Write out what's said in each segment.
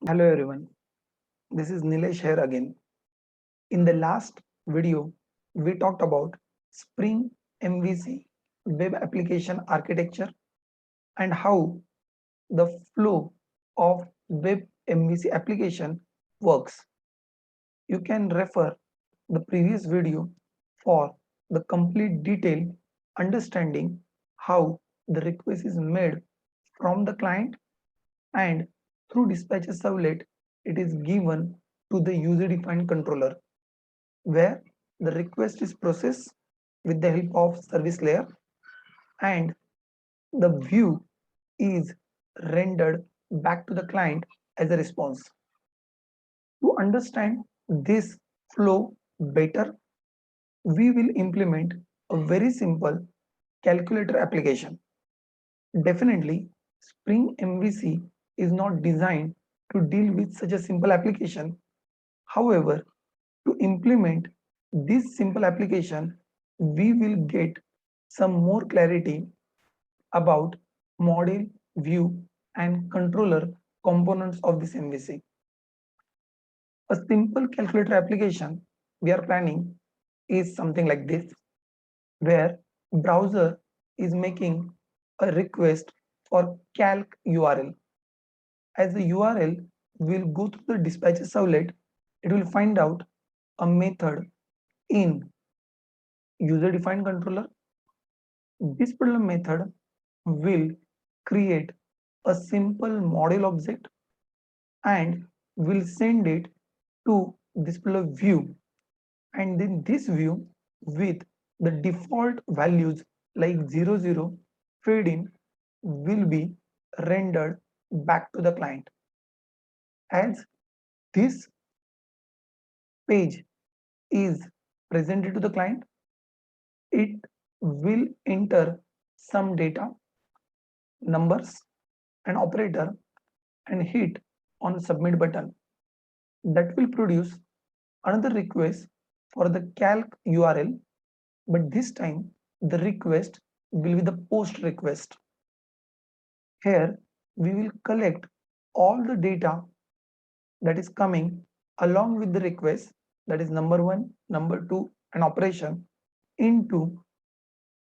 Hello everyone, this is Nilesh here again. In the last video, we talked about Spring MVC web application architecture and how the flow of web MVC application works. You can refer the previous video for the complete detail understanding how the request is made from the client and through dispatcher servlet it is given to the user defined controller where the request is processed with the help of service layer and the view is rendered back to the client as a response. To understand this flow better, we will implement a very simple calculator application. Definitely, Spring MVC is not designed to deal with such a simple application. However, to implement this simple application, we will get some more clarity about model, view, and controller components of this MVC. A simple calculator application we are planning is something like this, where browser is making a request for calc URL. As the URL will go through the dispatcher servlet, it will find out a method in user defined controller. This particular method will create a simple model object and will send it to this particular view, and then this view with the default values like 00 fade in will be rendered back to the client. As this page is presented to the client, it will enter some data, numbers, and operator and hit on the submit button. That will produce another request for the calc URL, but this time the request will be the post request. Here we will collect all the data that is coming along with the request, that is number one, number two, and operation into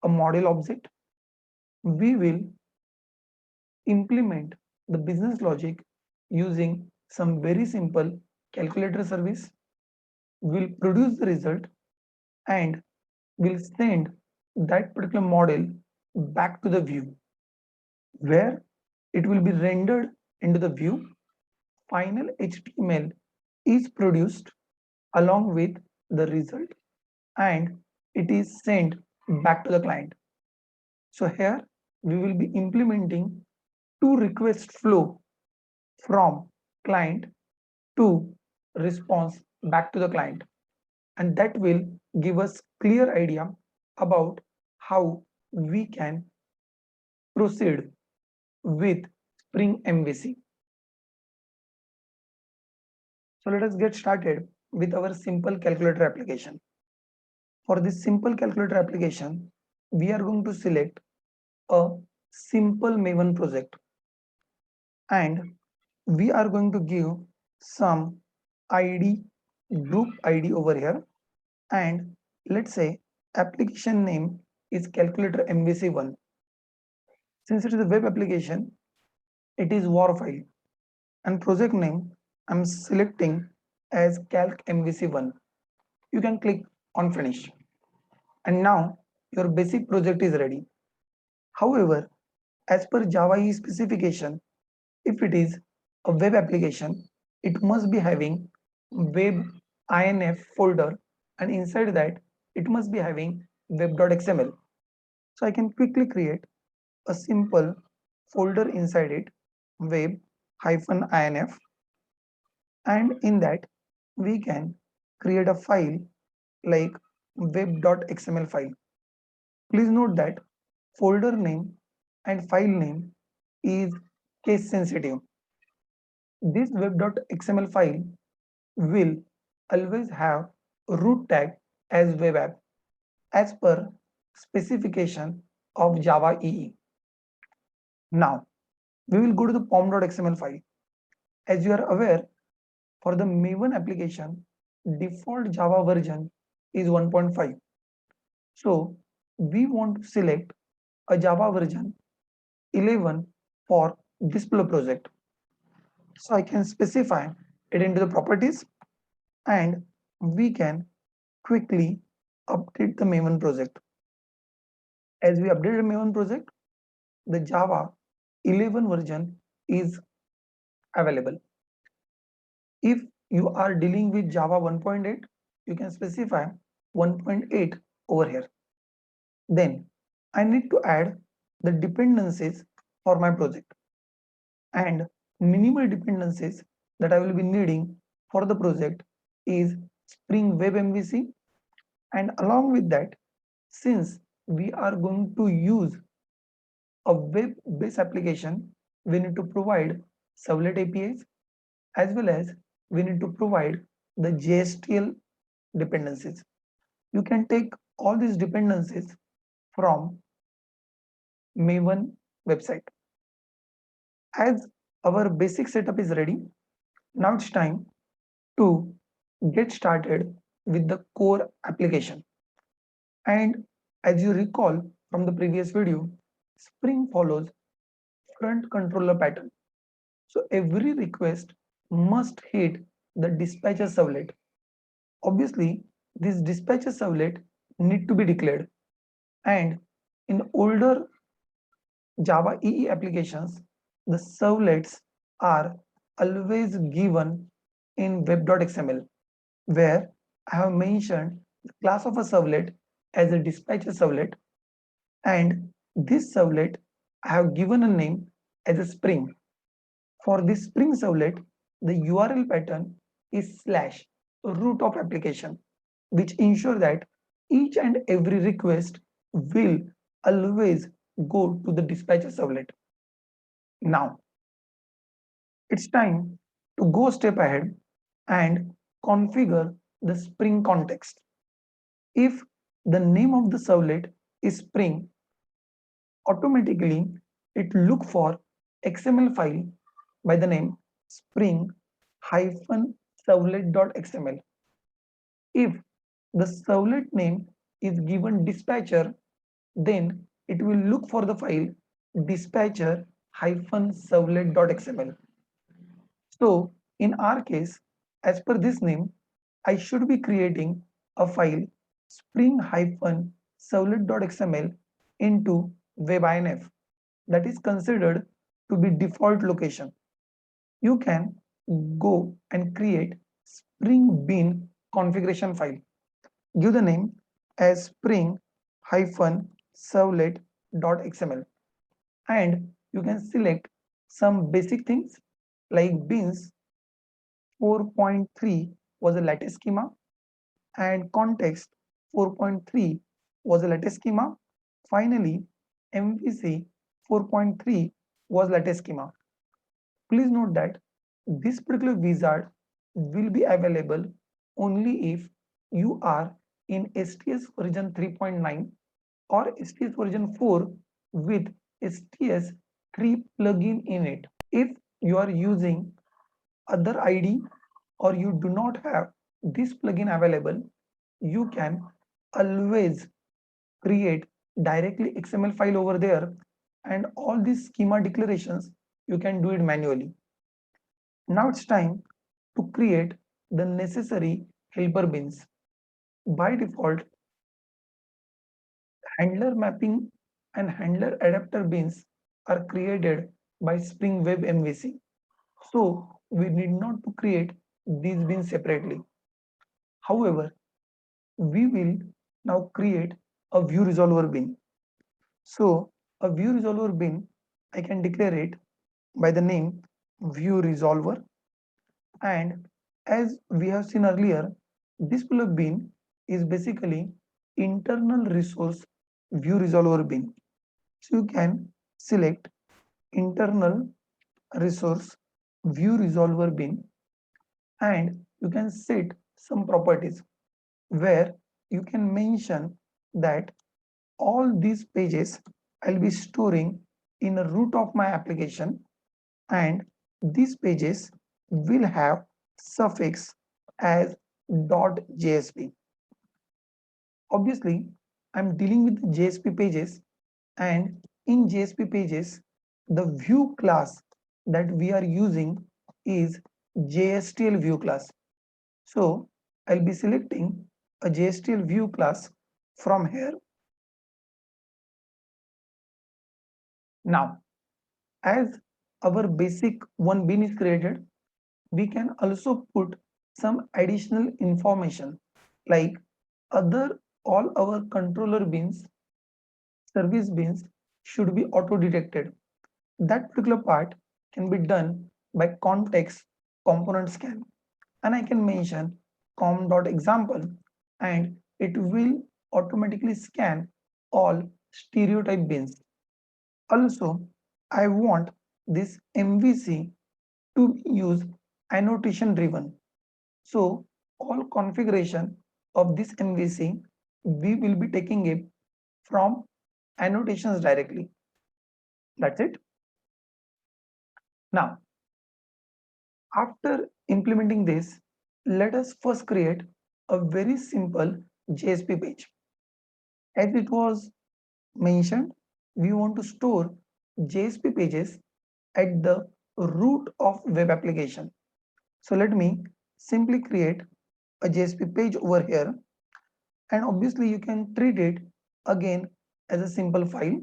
a model object. We will implement the business logic using some very simple calculator service, will produce the result and will send that particular model back to the view where it will be rendered into the view. Final HTML is produced along with the result and it is sent back to the client. So here we will be implementing two request flow from client to response back to the client, and that will give us clear idea about how we can proceed with Spring MVC. So let us get started with our simple calculator application. For this simple calculator application, we are going to select a simple Maven project and we are going to give some ID, group ID over here, and let's say application name is calculator MVC1. Since it is a web application, it is WAR file, and project name I'm selecting as calc MVC1. You can click on finish, and now your basic project is ready. However, as per Java EE specification, if it is a web application, it must be having web inf folder, and inside that it must be having web.xml. So I can quickly create a simple folder inside it, web-inf, and in that we can create a file like web.xml file. Please note that folder name and file name is case sensitive. This web.xml file will always have root tag as web app as per specification of Java EE. Now we will go to the pom.xml file. As you are aware, for the Maven application, default Java version is 1.5. So we want to select a Java version 11 for this project. So I can specify it into the properties and we can quickly update the Maven project. As we update the Maven project, the Java 11 version is available. If you are dealing with Java 1.8, you can specify 1.8 over here. Then I need to add the dependencies for my project, and minimal dependencies that I will be needing for the project is Spring Web MVC, and along with that, since we are going to use a web-based application, we need to provide servlet APIs as well as we need to provide the JSTL dependencies. You can take all these dependencies from Maven website. As our basic setup is ready, now it's time to get started with the core application. And as you recall from the previous video, Spring follows front controller pattern. So every request must hit the dispatcher servlet. Obviously, this dispatcher servlet need to be declared. And in older Java EE applications, the servlets are always given in web.xml, where I have mentioned the class of a servlet as a dispatcher servlet, and this servlet I have given a name as a Spring. For this Spring servlet, the URL pattern is slash root of application, which ensure that each and every request will always go to the dispatcher servlet. Now, it's time to go step ahead and configure the Spring context. If the name of the servlet is Spring, automatically it look for XML file by the name spring-servlet.xml. If the servlet name is given dispatcher, then it will look for the file dispatcher-servlet.xml. So in our case, as per this name, I should be creating a file spring-servlet.xml into webinf that is considered to be default location. You can go and create Spring Bean configuration file. Give the name as spring-servlet.xml, and you can select some basic things like beans 4.3 was a lattice schema and context 4.3 was a lattice schema. Finally, MVC 4.3 was lattice schema. Please note that this particular wizard will be available only if you are in STS version 3.9 or STS version 4 with STS 3 plugin in it. If you are using other ID or you do not have this plugin available, you can always create directly XML file over there, and all these schema declarations you can do it manually. Now it's time to create the necessary helper beans. By default, handler mapping and handler adapter beans are created by Spring Web MVC. So we need not to create these beans separately. However, we will now create a view resolver bin. So a view resolver bin, I can declare it by the name view resolver. And as we have seen earlier, this bin is basically internal resource view resolver bin. So you can select internal resource view resolver bin, and you can set some properties where you can mention that all these pages I'll be storing in a root of my application, and these pages will have suffix as .jsp. Obviously, I'm dealing with the JSP pages, and in JSP pages, the view class that we are using is JSTL view class. So I'll be selecting a JSTL view class from here. Now, as our basic one bin is created, we can also put some additional information like other all our controller bins, service bins should be auto detected. That particular part can be done by context component scan, and I can mention com.example and it will automatically scan all stereotype bins. Also, I want this MVC to use annotation driven. So all configuration of this MVC, we will be taking it from annotations directly. That's it. Now, after implementing this, let us first create a very simple JSP page. As it was mentioned, we want to store JSP pages at the root of web application. So let me simply create a JSP page over here, and obviously you can treat it again as a simple file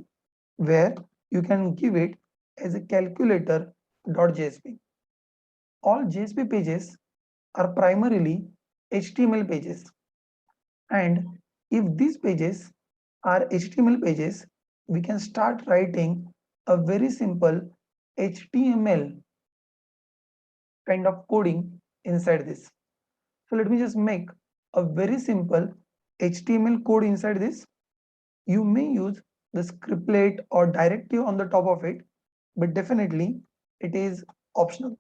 where you can give it as a calculator.jsp. All JSP pages are primarily HTML pages, and if these pages are HTML pages, we can start writing a very simple HTML kind of coding inside this. So let me just make a very simple HTML code inside this. You may use the scriptlet or directive on the top of it, but definitely it is optional.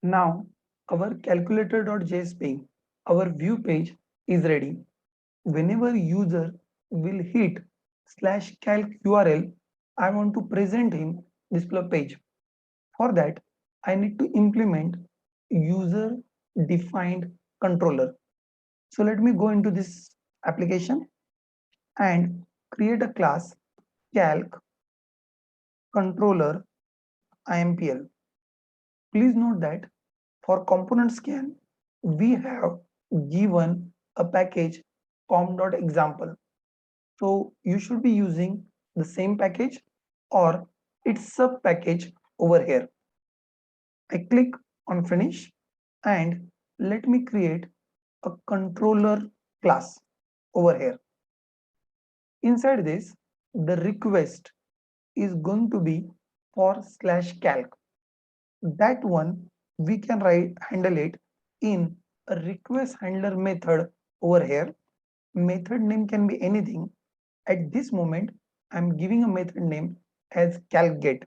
Now our calculator.jsp, our view page is ready. Whenever user will hit /calc URL, I want to present him this page. For that, I need to implement user defined controller. So let me go into this application and create a class calc controller IMPL. Please note that for component scan, we have given a package com.example. So you should be using the same package or its sub package over here. I click on finish and let me create a controller class over here. Inside this, the request is going to be for /calc. That one we can handle it in a request handler method over here. Method name can be anything. At this moment, I'm giving a method name as calcget.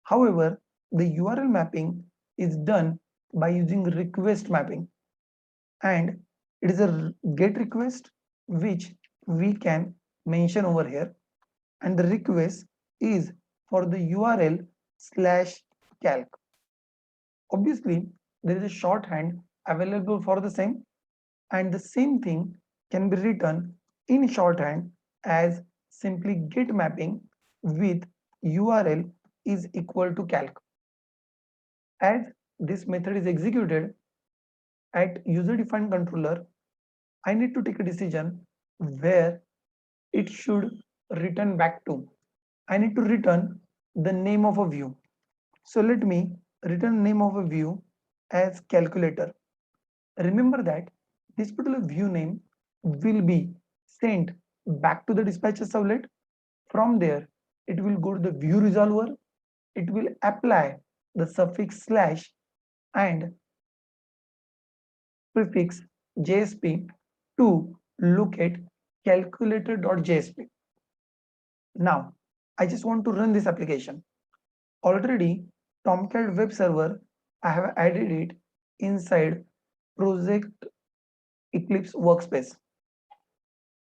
However, the URL mapping is done by using request mapping, and it is a get request which we can mention over here, and the request is for the URL /calc. Obviously, there is a shorthand available for the same, and the same thing can be written in shorthand as simply get mapping with URL is equal to calc. As this method is executed at user defined controller, I need to take a decision where it should return back to. I need to return the name of a view. So let me return name of a view as calculator. Remember that this particular view name will be sent back to the dispatcher servlet. From there, it will go to the view resolver. It will apply the suffix slash and prefix JSP to look at calculator.jsp. Now, I just want to run this application. Already, Tomcat web server, I have added it inside project Eclipse workspace.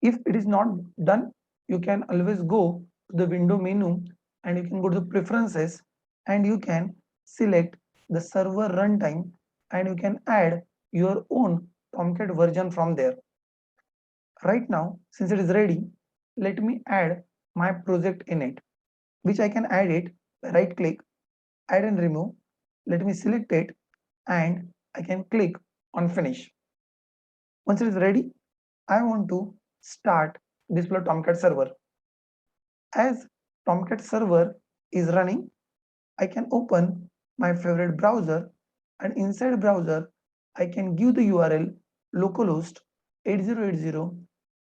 If it is not done, you can always go to the window menu and you can go to the preferences and you can select the server runtime and you can add your own Tomcat version from there. Right now, since it is ready, let me add my project in it, which I can add it by right click, add and remove. Let me select it and I can click on finish. Once it is ready, I want to start display Tomcat server. As Tomcat server is running, I can open my favorite browser and inside browser, I can give the URL localhost 8080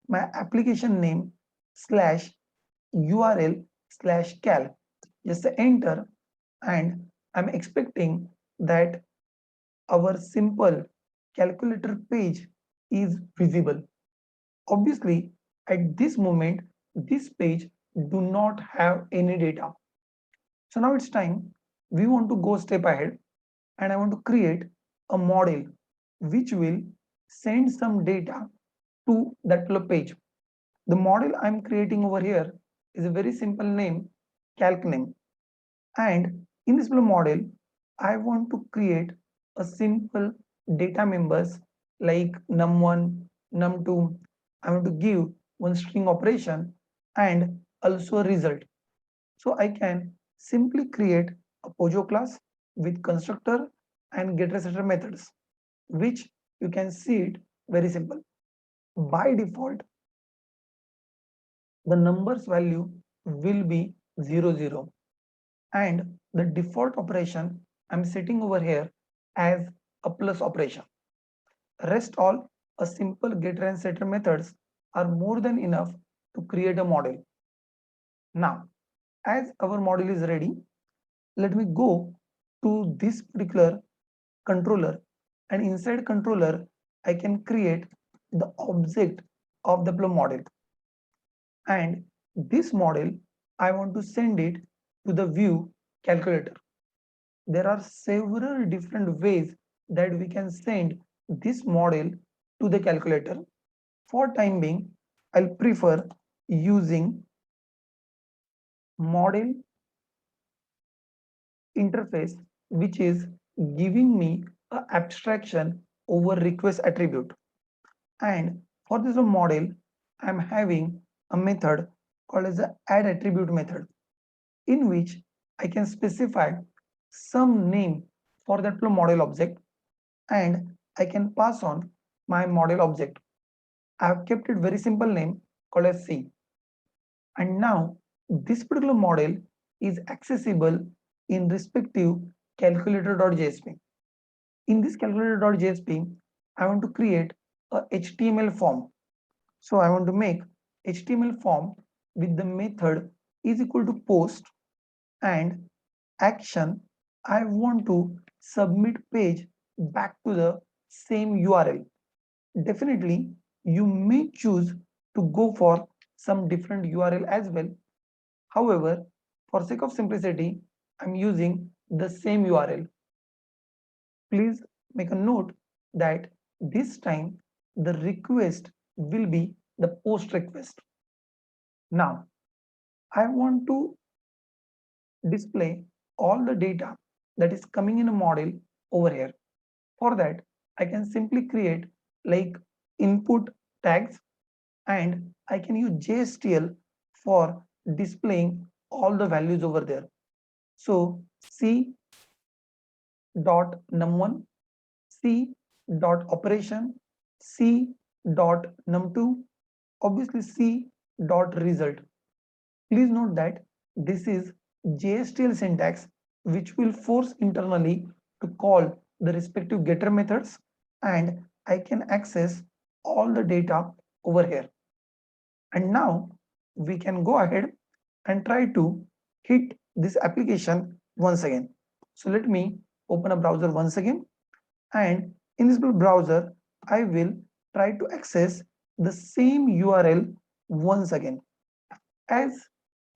my application name slash URL slash cal. Just enter and I'm expecting that our simple calculator page is visible. Obviously, at this moment, this page do not have any data. So now it's time, we want to go step ahead and I want to create a model which will send some data to that page. The model I'm creating over here is a very simple name, calc name. And in this model, I want to create a simple data members like num1, num2. I want to give one string operation and also a result. So I can simply create a Pojo class with constructor and getResetter methods, which you can see it very simple. By default, the numbers value will be 0, 0. And the default operation I'm setting over here as a plus operation. Rest all a simple getter and setter methods are more than enough to create a model. Now, as our model is ready, let me go to this particular controller and inside controller, I can create the object of the model. And this model, I want to send it to the view calculator. There are several different ways that we can send this model to the calculator. For time being, I'll prefer using model interface, which is giving me an abstraction over request attribute. And for this model, I'm having a method called as the add attribute method, in which I can specify some name for that model object and I can pass on my model object. I have kept it very simple name called as C. And now this particular model is accessible in respective calculator.jsp. In this calculator.jsp, I want to create a HTML form. So I want to make HTML form with the method is equal to post and action. I want to submit page back to the same URL. Definitely, you may choose to go for some different URL as well. However, for sake of simplicity, I'm using the same URL. Please make a note that this time the request will be the post request. Now, I want to display all the data that is coming in a model over here. For that, I can simply create like input tags and I can use JSTL for displaying all the values over there. So C dot num1, C dot operation, C dot num2, obviously C dot result. Please note that this is JSTL syntax which will force internally to call the respective getter methods and I can access all the data over here. And now we can go ahead and try to hit this application once again. So let me open a browser once again and in this browser I will try to access the same URL once again. As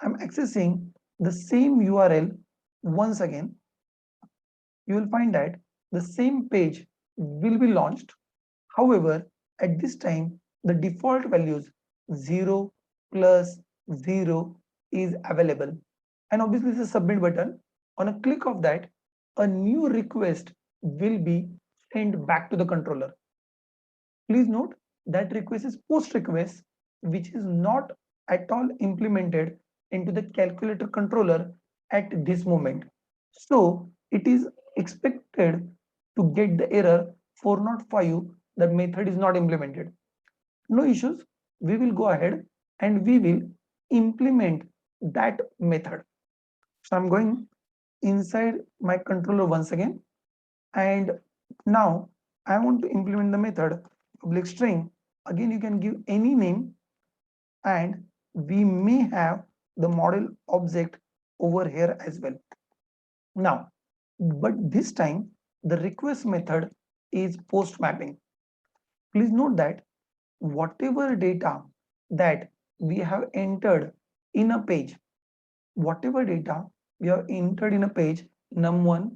I'm accessing the same URL once again, you will find that the same page will be launched. However, at this time, the default values 0, plus 0, is available. And obviously this is submit button. On a click of that, a new request will be sent back to the controller. Please note that request is post request, which is not at all implemented into the calculator controller at this moment. So it is expected to get the error 405 that method is not implemented. No issues. We will go ahead and we will implement that method. So I'm going inside my controller once again, and now I want to implement the method public string. Again, you can give any name, and we may have the model object over here as well. Now, but this time the request method is post mapping. Please note that whatever data that we have entered in a page, whatever data we have entered in a page, num1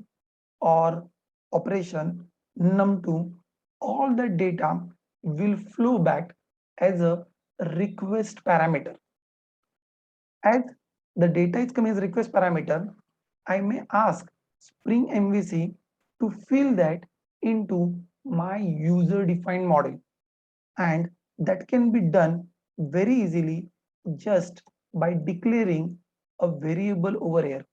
or operation num2, all the data will flow back as a request parameter. As the data is coming as request parameter, I may ask Spring MVC to fill that into my user defined model, and that can be done very easily just by declaring a variable over here.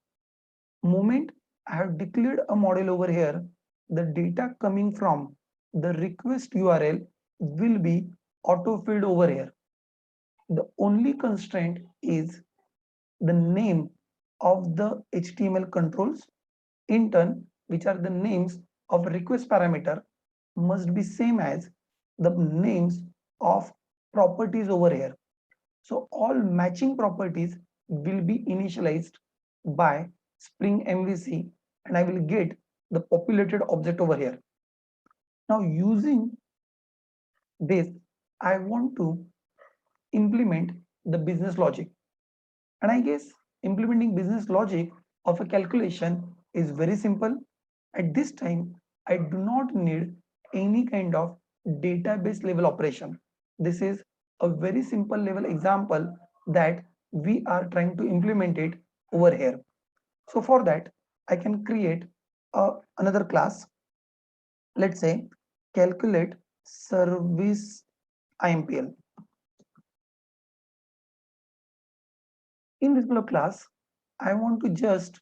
Moment I have declared a model over here, the data coming from the request URL will be auto-filled over here. The only constraint is the name of the HTML controls in turn, which are the names of request parameter, must be same as the names of properties over here. So all matching properties will be initialized by Spring MVC, and I will get the populated object over here. Now using this, I want to implement the business logic. And I guess implementing business logic of a calculation is very simple. At this time, I do not need any kind of database level operation. This is a very simple level example that we are trying to implement it over here. So for that, I can create another class. Let's say calculate service IMPL. In this particular class, I want to just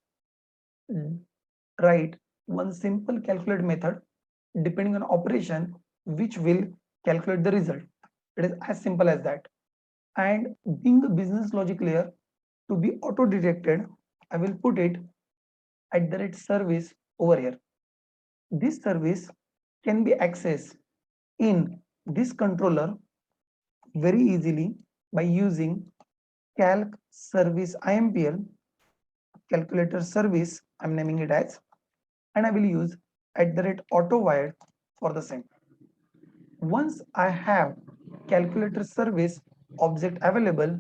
write one simple calculate method depending on operation which will calculate the result. It is as simple as that. And being the business logic layer to be auto detected, I will put it at the rate service over here. This service can be accessed in this controller very easily by using calc service IMPL calculator service. I'm naming it as, and I will use at the rate auto wired for the same. Once I have calculator service object available,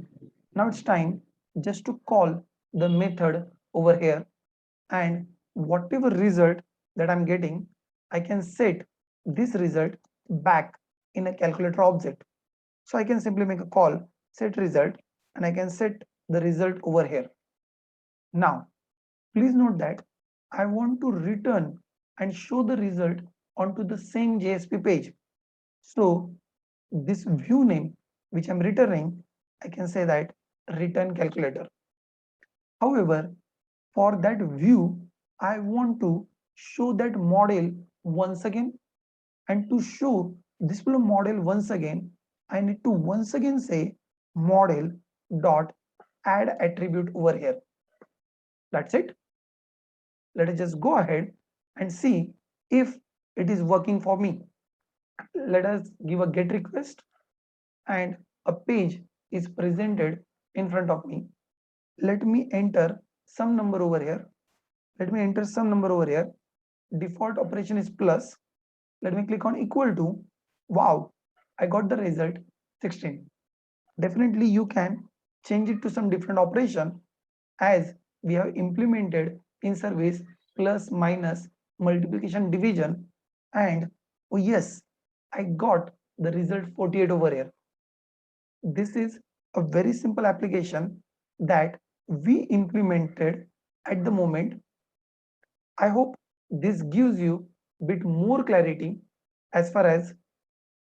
now it's time just to call the method over here, and whatever result that I'm getting, I can set this result back in a calculator object. So I can simply make a call set result, and I can set the result over here. Now please note that I want to return and show the result onto the same JSP page. So this view name which I'm returning, I can say that return calculator. However, for that view, I want to show that model once again, and to show this model once again, I need to once again say model dot add attribute over here. That's it. Let us just go ahead and see if it is working for me. Let us give a get request, and a page is presented in front of me. Let me enter some number over here. Let me enter some number over here. Default operation is plus. Let me click on equal to. Wow, I got the result 16. Definitely you can change it to some different operation, as we have implemented in service plus minus multiplication division, and oh yes, I got the result 48 over here. This is a very simple application that we implemented at the moment. I hope this gives you a bit more clarity as far as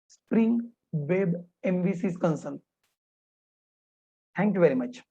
Spring Web MVC is concerned. Thank you very much.